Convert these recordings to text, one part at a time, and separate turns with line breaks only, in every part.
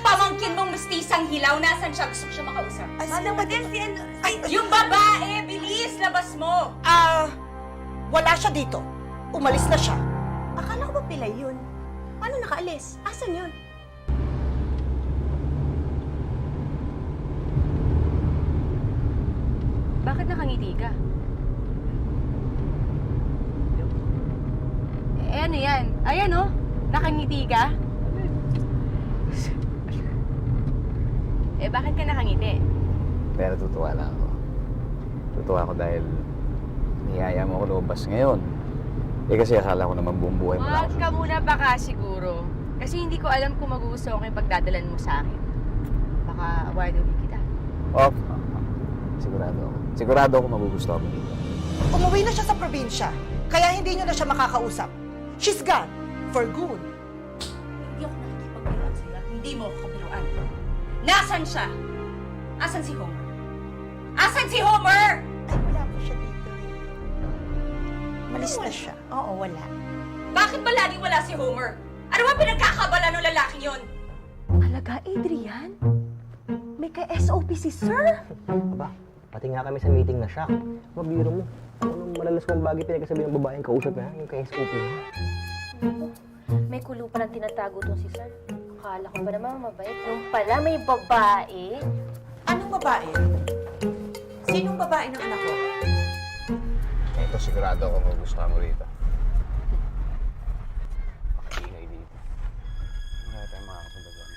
pamangkin mong mestisang hilaw, nasan siya? Gusto ko siya makausap.
Madam Badensi,
Yung babae, bilis, labas mo!
wala siya dito. Umalis na siya. Akala ko ba pilay yun? Paano nakaalis? Asan yun?
Bakit nakangiti ka? Eh, ano yan? Ayan, oh. Nakangiti ka? Eh, bakit ka nakangiti?
Pero tutuwa lang ako. Tutuwa ako dahil niyaya mo ako lumabas ngayon. Eh kasi akala ko naman buong buhay mo lang
Huwag ka muna baka siguro. Kasi hindi ko alam kung magugustuhan ko yung pagdadalan mo sa akin. Baka awaduhin kita.
Oh, sigurado ako. Sigurado ako magugustuhan mo dito.
Umuwi na siya sa probinsya. Kaya hindi niyo na siya makakausap. She's gone. For good.
Hindi ako nakikipagbiruan sa'yo at hindi mo ako kabiruan. Nasaan siya? Asan si Homer? Asan si Homer?
Ay, wala po siya dito. Malis na siya. Oo, wala.
Bakit ba laging wala si Homer? Ano ba pinagkakabala ng lalaking yon?
Alaga, Adrian? May ka-SOP si Sir?
Aba, pati nga kami sa meeting na siya. Mabiro mo. Anong malalas mong bagay pinagkasabi ng babaeng kausap na yung kay-SOP niya?
May kulo pa lang tinatago tong si Sir. Akala ko ba naman mabait? Yung pala may babae.
Anong babae? Sinong babae ng anak ko?
Ito sigurado ako magugustuhan mo rito. Pakaingay dito. Wala tayong makakasunod doon.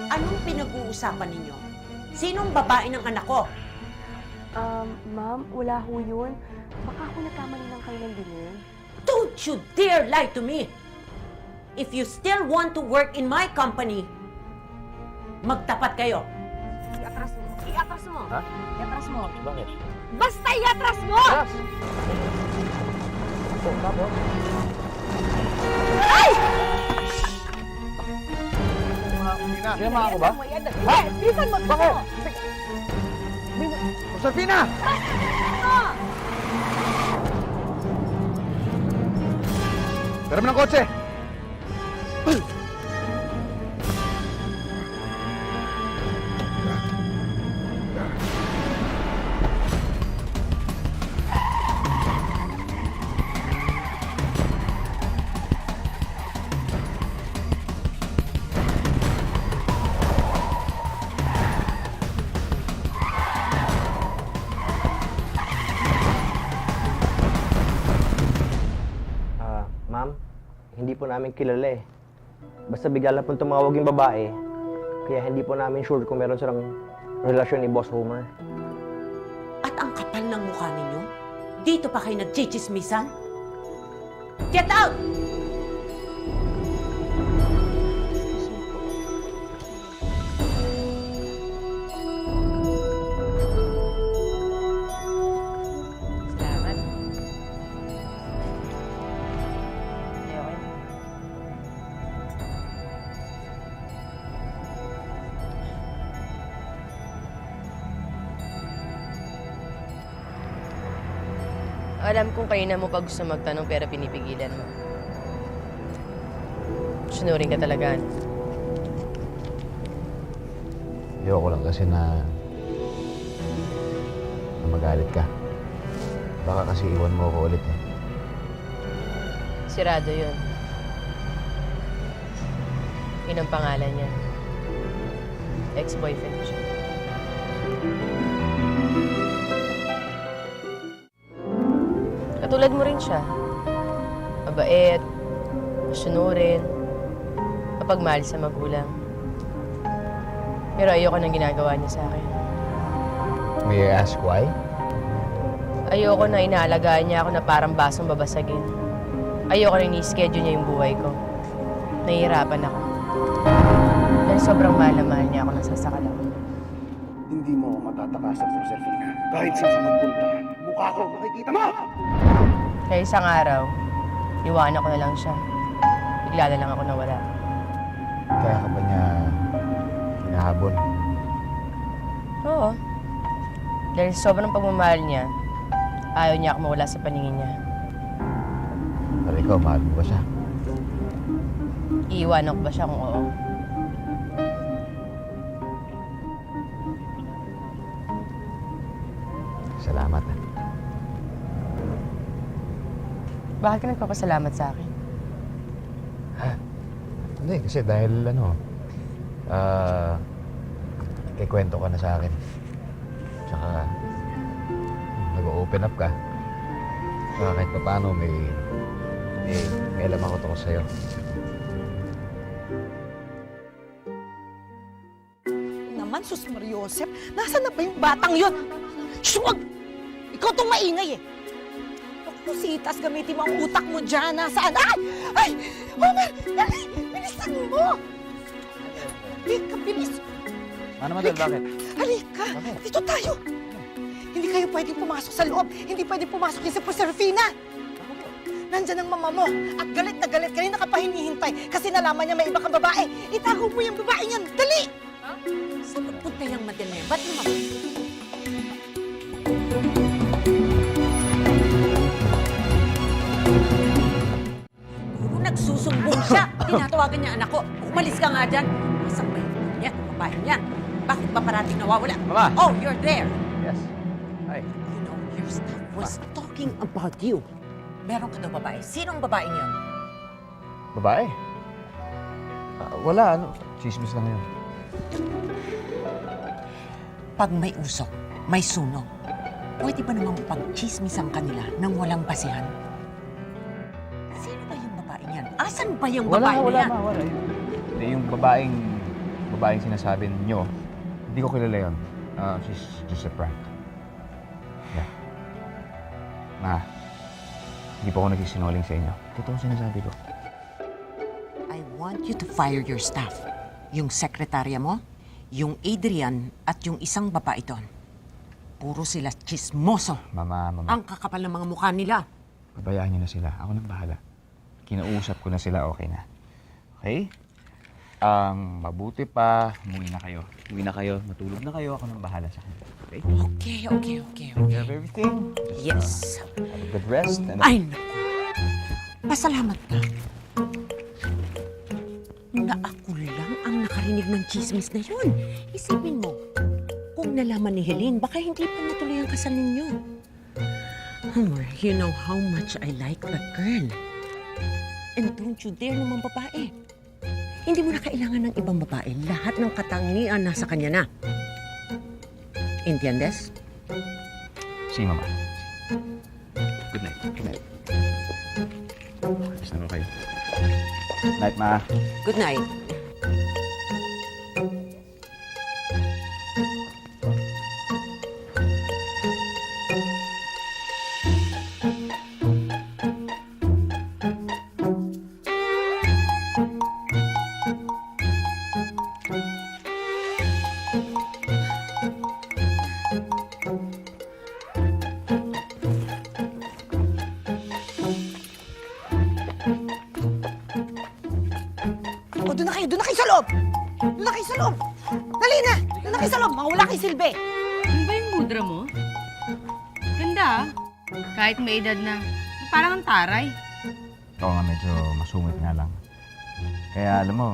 Anong pinag-uusapan ninyo? Sinong babae ng anak ko?
Ma'am, wala ho yun. Baka ako nagkamali lang kayo ng dinig.
Don't you dare lie to me! If you still want to work in my company, magtapat kayo.
Iatras mo. Iatras mo.
Ha?
Iatras mo.
Bakit?
Basta iatras mo!
Yes! Oh, tapos? Sinama ako ba?
Ha? Bisan mo!
Bakit? Josefina! Tara mo ng kotse!
Ma'am, hindi po namin kilala eh. Basta bigla lang po tumawag yung babae, kaya hindi po namin sure kung meron silang relasyon ni Boss Homer.
At ang kapal ng mukha ninyo? Dito pa kayo nagchichismisan? Get out!
Salamat. Okay. Alam kong kayo na mo pag gusto magtanong pero pinipigilan mo. Sunurin ka talaga.
Ayoko lang kasi na magalit ka. Baka kasi iwan mo ako ulit eh.
Sirado yun. Yun ang pangalan niya. Ex-boyfriend ko siya. Katulad mo rin siya. Mabait, masunurin, mapagmahal sa magulang. Pero ayoko nang ginagawa niya sa akin.
May I ask why?
Ayoko na inaalagaan niya ako na parang basong babasagin. Ayoko na ini-schedule niya yung buhay ko. Nahihirapan ako. Dahil sobrang mahal na mahal niya ako, nasasakal ako.
Hindi mo ako matatakasan, Josefina. Kahit saan ka magpunta, mukha ko makikita mo!
Kaya isang araw, iwanan ko na lang siya. Bigla na lang ako nawala.
Kaya ka ba niya hinahabol?
Oo. Dahil sobrang pagmamahal niya, Ayaw niya ako mawala sa paningin niya.
Pero ikaw, mahal mo ba siya?
Iiwanan ko ba siya kung oo?
Salamat.
Bakit ka nagpapasalamat sa akin?
Hindi, kasi dahil kikwento ka na sa akin. Tsaka, nag-open up ka. Tsaka kahit pa paano, may alam ako tungkol sa'yo.
Naman, Sus Mariosep, nasaan na ba yung batang yun? Shh, wag! Ikaw tong maingay eh. Naku, Sitas, gamitin mo ang utak mo dyan. Nasaan? Ay! Ay! Homer! Dali! Bilisan mo! Halika, bilis!
Madel, bakit?
Halika! Dito tayo! Hindi kayo pwedeng pumasok sa loob. Hindi pwedeng pumasok yan sa Serafina. Nandyan ang mama mo. At galit na galit. Kanina ka pa hinihintay. Kasi nalaman niya may iba kang babae. Itago mo yung babae niyan. Dali!
Saan nagpunta yung Madel na yan? Ba't naman? Puro nagsusumbong siya. Tinatawagan niya anak ko. Umalis ka nga dyan. Masang ba yung niya? Babae niya. Bakit ba parating nawawala?
Mama!
Oh, you're there.
Yes. Hi.
You know, your staff was talking about you. Meron ka daw babae. Sinong babae niyo?
Babae? Wala, chismis lang yun.
Pag may usok, may sunog, pwede ba namang pagchismisan kanila nang walang basihan? Sino ba yung babae niyan? Asan ba yung babae niyan?
Wala. Hindi, yung babaeng sinasabi niyo, hindi ko kilala yun. She's just a prank. Yeah. Ma, hindi po ako nagsisinungaling sa inyo. Totoo sinasabi ko.
I want you to fire your staff. Yung sekretarya mo, yung Adrian at yung isang babae doon. Puro sila chismoso.
Mama.
Ang kakapal ng mga mukha nila.
Pabayaan niyo na sila. Ako nang bahala. Kinausap ko na sila, okay na. Okay? Mabuti pa, umuwi na kayo. Matulog na kayo. Ako nang bahala sa kanila. Okay?
Okay.
You have everything?
Yes.
Have a good rest. And
Ay, naku. Pasalamat ka. Na ako lang ang nakarinig ng chismis na yun. Isipin mo, kung nalaman ni Helene, baka hindi pa natuloy ang kasal ninyo. Homer, you know how much I like that girl. And don't you dare naman babae. Hindi mo na kailangan ng ibang babae. Lahat ng katangian nasa kanya na. Entiendes?
See, Mama. Good night. Alis na kayo. Night, Ma.
Good night.
O, doon na kayo sa loob! Doon na kayo sa loob! Dali na! Doon na kayo sa loob! Mga wala kayo silbi!
Ano ba yung mudra mo? Ganda ah. Kahit may edad na. Parang ang taray.
Ito nga medyo masungit nga lang. Kaya alam mo,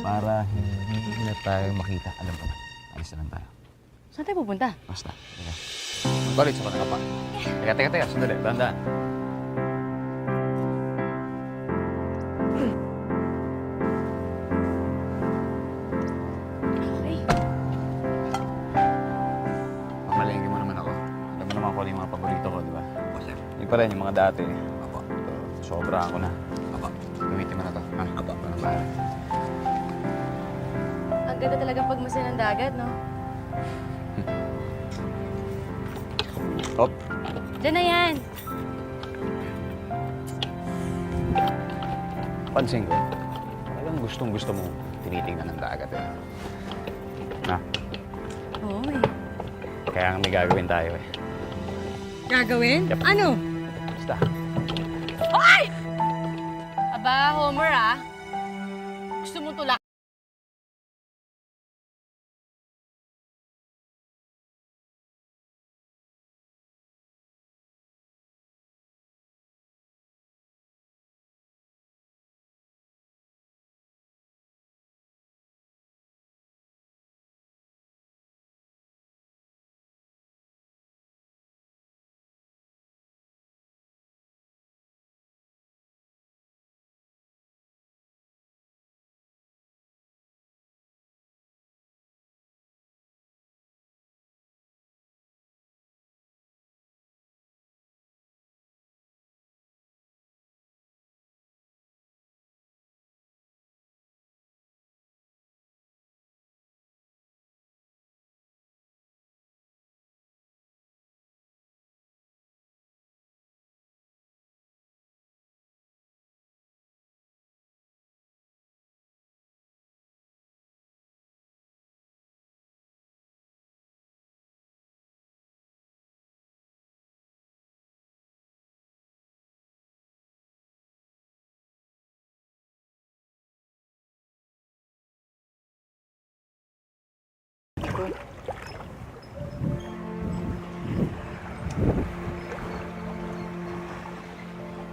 para hindi na tayo makita, alam ko na. Alis na lang tayo.
Saan tayo pupunta?
Basta. Teka. Magbalit sa ka pa. Teka. Sandali. Tandaan. Pamalengke mo naman ako. Alam mo naman kung ano yung mga paborito ko, di ba? Yung pa rin, yung mga dati. Ito, sobra ako na. Gamitin mo na to. Ha? Parang bahala.
Ang ganda talaga pagmasin ng dagat, no?
Top.
Diyan na yan.
Pansin ko, talagang gustong-gusto mo tinitingnan ng dagat eh. Na,
Oo eh.
kaya nga may gagawin tayo eh.
Gagawin?
Yep.
Ano?
Basta.
Aba, Homer ah. Gusto mo tulak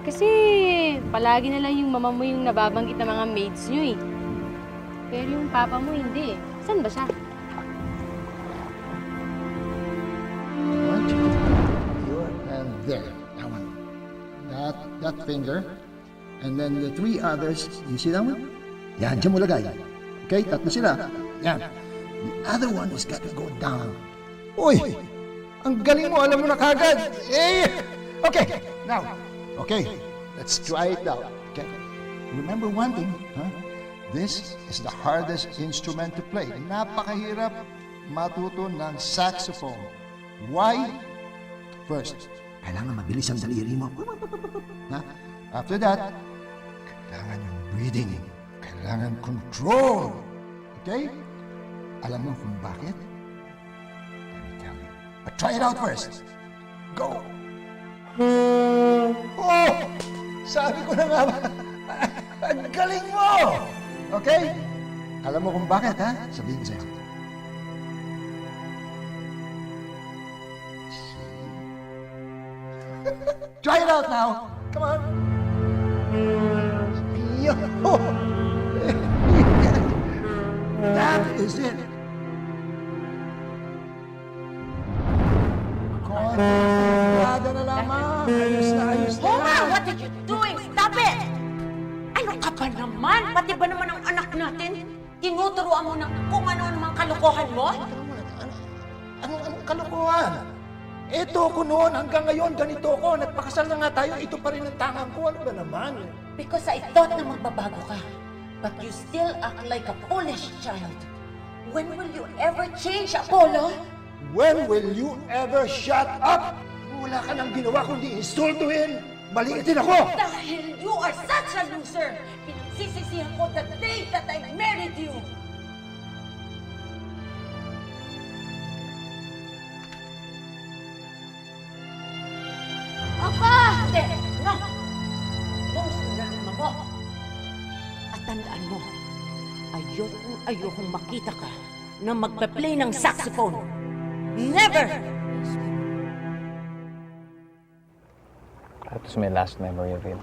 Kasi palagi na lang yung mama mo yung nababanggit ng mga maids nyo eh. Pero yung papa mo hindi eh. Saan ba siya?
One, two, here and there. That one. That finger. And then the three others, you see that one? Yan, dyan mo lagay. Okay, tatlo sila. Yan. The other one is got to go down. Uy! Ang galing mo, alam mo na kagad. Eh! Okay, now. Okay, let's try it out. Okay. Remember one thing, huh? This is the hardest instrument to play. Napakahirap matuto ng saxophone. Why? First, kailangan mabilis ang daliri mo. Ha? After that, kailangan yung breathing. Kailangan control. Okay? Alam mo kung bakit? Let me tell you. But try it out first. Go! Oh! Sabi ko na nga ba? Ang galing mo! Okay? Alam mo kung bakit, ha? Sabihin ko sa'yo. Try it out now. Come on. Yo! That is it. Kontrada na lamang. Ayos na, ayos na.
Homa, what are you doing? Stop it! Ano ka ba naman? Pati ba naman ang anak natin? Tinuturuan mo ng kung ano namang kalokohan mo?
Anong kalokohan? Ito ko noon, hanggang ngayon, ganito ko. Nagpakasal na nga tayo, ito pa rin ang tangang ko. Ano ba naman?
Because I thought na magbabago ka. But you still act like a foolish child. When will you ever change, Apollo?
When will you ever shut up? Wala ka nang ginawa kundi insultuhin. Maliitin ako!
Dahil you are such a loser! Pinagsisisihan ko the day that I married you! Papa! Hindi! No! Bungso na ang mo. At tandaan mo, ayokong makita ka na magpa-play ng saxophone. Never!
That was my last memory of him.